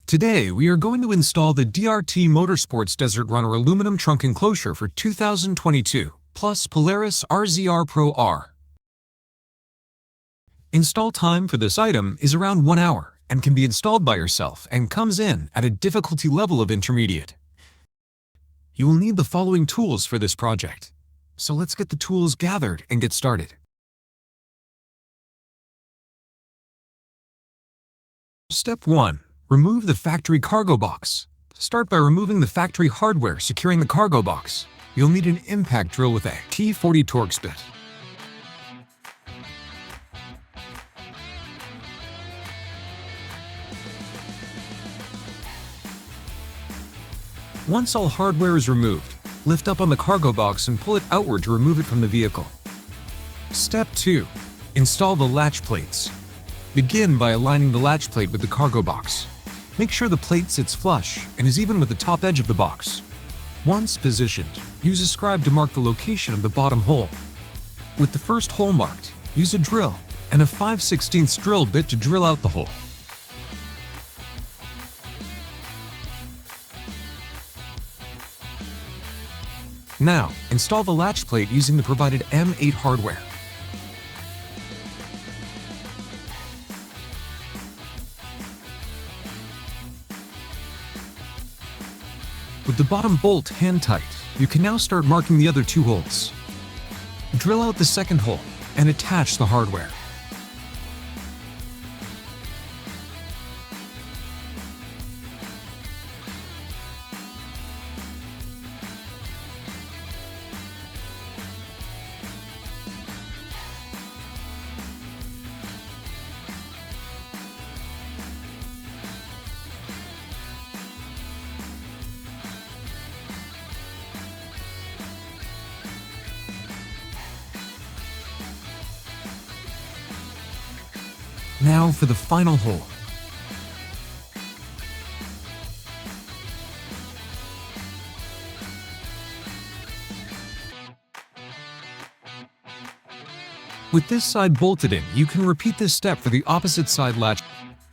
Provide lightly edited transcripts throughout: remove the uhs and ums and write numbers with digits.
Today, we are going to install the DRT Motorsports Desert Runner aluminum trunk enclosure for 2022, plus Polaris RZR Pro R. Install time for this item is around 1 hour and can be installed by yourself and comes in at a difficulty level of intermediate. You will need the following tools for this project. So let's get the tools gathered and get started. Step 1. Remove the factory cargo box. Start by removing the factory hardware securing the cargo box. You'll need an impact drill with a T40 Torx bit. Once all hardware is removed, lift up on the cargo box and pull it outward to remove it from the vehicle. Step 2. Install the latch plates. Begin by aligning the latch plate with the cargo box. Make sure the plate sits flush and is even with the top edge of the box. Once positioned, use a scribe to mark the location of the bottom hole. With the first hole marked, use a drill and a 5/16 drill bit to drill out the hole. Now, install the latch plate using the provided M8 hardware. With the bottom bolt hand tight, you can now start marking the other 2 holes. Drill out the second hole and attach the hardware. Now for the final hole. With this side bolted in, you can repeat this step for the opposite side latch.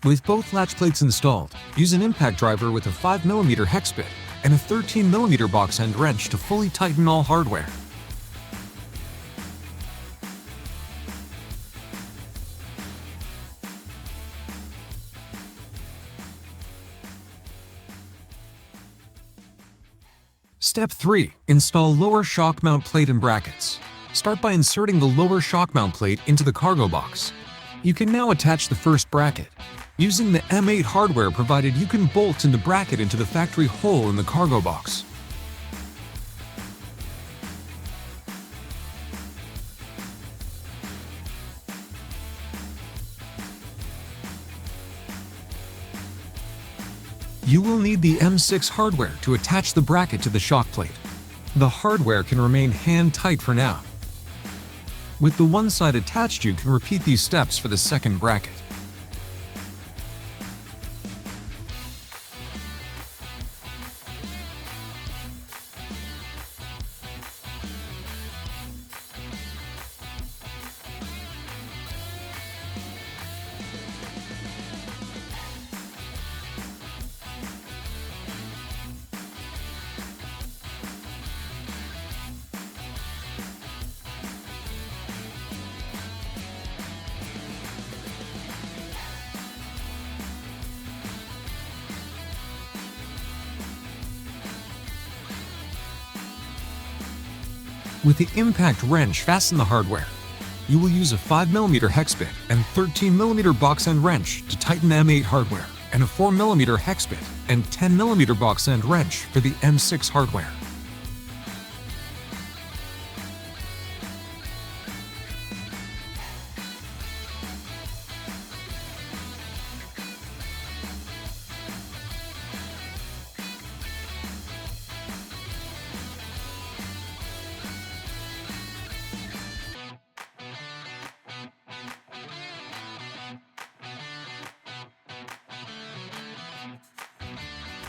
With both latch plates installed, use an impact driver with a 5mm hex bit and a 13mm box end wrench to fully tighten all hardware. Step 3. Install lower shock mount plate and brackets. Start by inserting the lower shock mount plate into the cargo box. You can now attach the first bracket. Using the M8 hardware provided, you can bolt in the bracket into the factory hole in the cargo box. You will need the M6 hardware to attach the bracket to the shock plate. The hardware can remain hand tight for now. With the one side attached, you can repeat these steps for the second bracket. With the impact wrench, fasten the hardware. You will use a 5mm hex bit and 13mm box end wrench to tighten the M8 hardware, and a 4mm hex bit and 10mm box end wrench for the M6 hardware.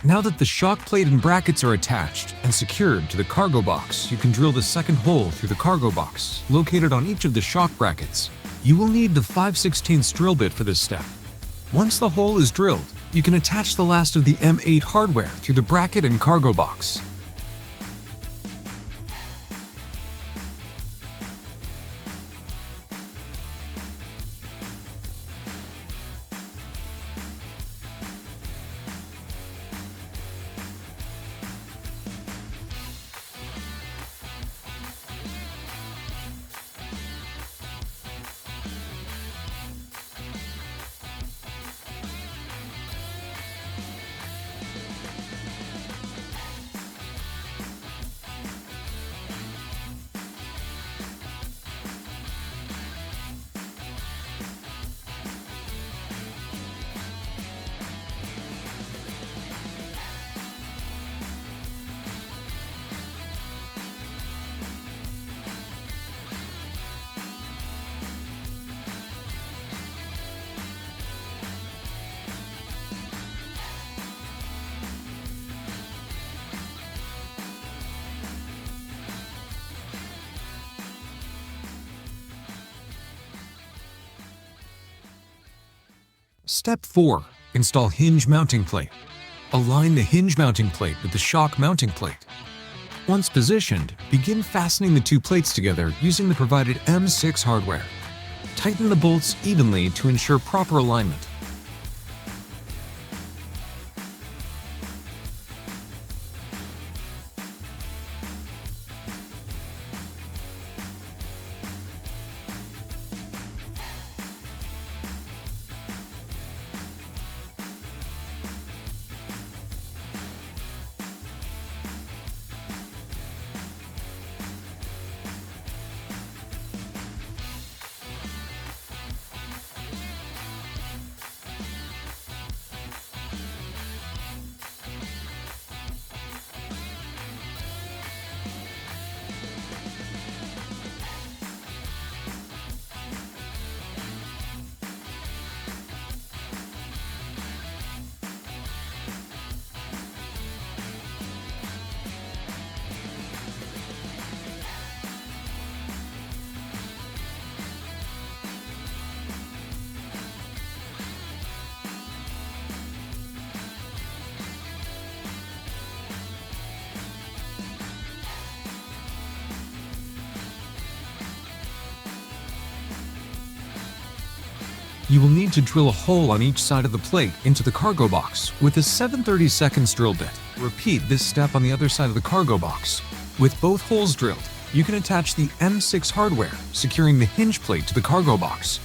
Now that the shock plate and brackets are attached and secured to the cargo box, you can drill the second hole through the cargo box, located on each of the shock brackets. You will need the 5/16 drill bit for this step. Once the hole is drilled, you can attach the last of the M8 hardware through the bracket and cargo box. Step 4. Install hinge mounting plate. Align the hinge mounting plate with the shock mounting plate. Once positioned, begin fastening the two plates together using the provided M6 hardware. Tighten the bolts evenly to ensure proper alignment. You will need to drill a hole on each side of the plate into the cargo box with a 7/32 drill bit. Repeat this step on the other side of the cargo box. With both holes drilled, you can attach the M6 hardware, securing the hinge plate to the cargo box.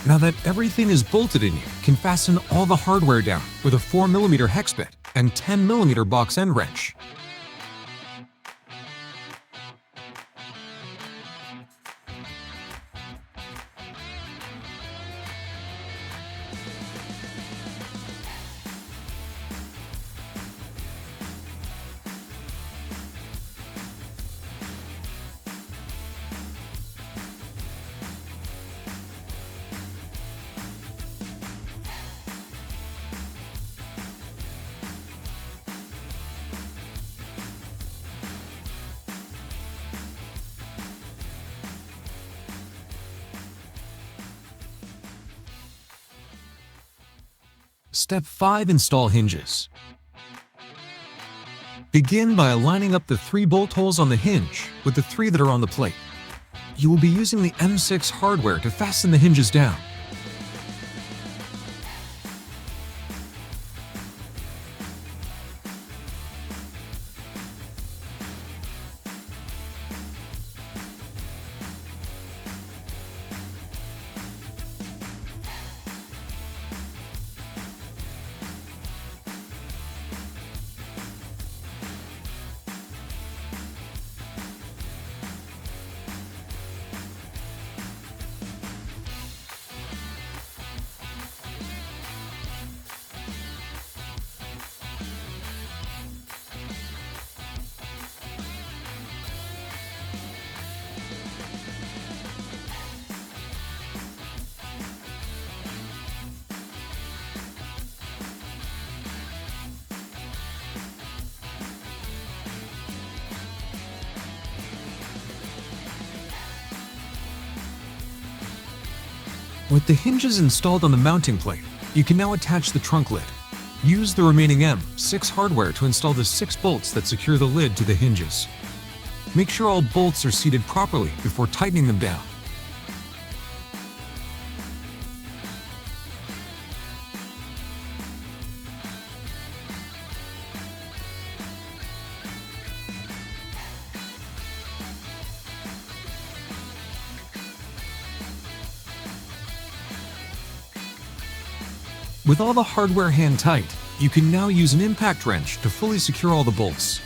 Now that everything is bolted in, you can fasten all the hardware down with a 4mm hex bit and 10mm box end wrench. Step 5. Install hinges. Begin by aligning up the 3 bolt holes on the hinge with the 3 that are on the plate. You will be using the M6 hardware to fasten the hinges down. With the hinges installed on the mounting plate, You can now attach the trunk lid. Use the remaining M6 hardware to install the 6 bolts that secure the lid to the hinges. Make sure all bolts are seated properly before tightening them down. With all the hardware hand tight, you can now use an impact wrench to fully secure all the bolts.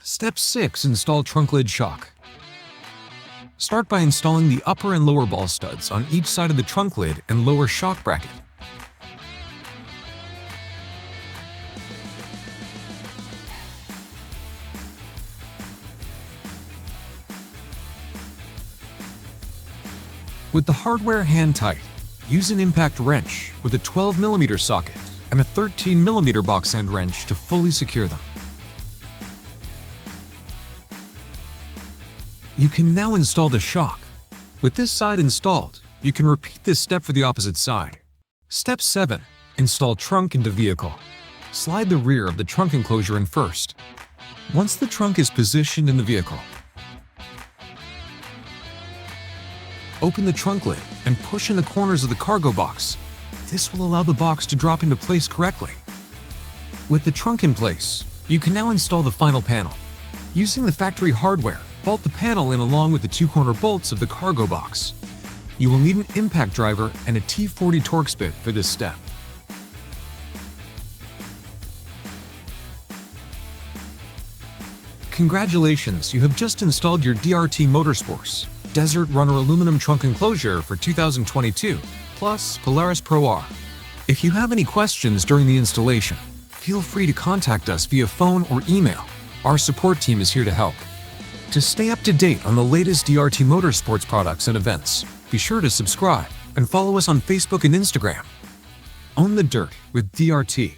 Step 6. Install trunk lid shock. Start by installing the upper and lower ball studs on each side of the trunk lid and lower shock bracket. With the hardware hand tight, use an impact wrench with a 12mm socket and a 13mm box end wrench to fully secure them. You can now install the shock. With this side installed, you can repeat this step for the opposite side. Step 7. Install trunk into vehicle. Slide the rear of the trunk enclosure in first. Once the trunk is positioned in the vehicle, open the trunk lid and push in the corners of the cargo box. This will allow the box to drop into place correctly. With the trunk in place, you can now install the final panel. Using the factory hardware, bolt the panel in along with the 2 corner bolts of the cargo box. You will need an impact driver and a T40 Torx bit for this step. Congratulations, you have just installed your DRT Motorsports Desert Runner aluminum trunk enclosure for 2022, plus Polaris Pro R. If you have any questions during the installation, feel free to contact us via phone or email. Our support team is here to help. To stay up to date on the latest DRT Motorsports products and events, be sure to subscribe and follow us on Facebook and Instagram. Own the dirt with DRT.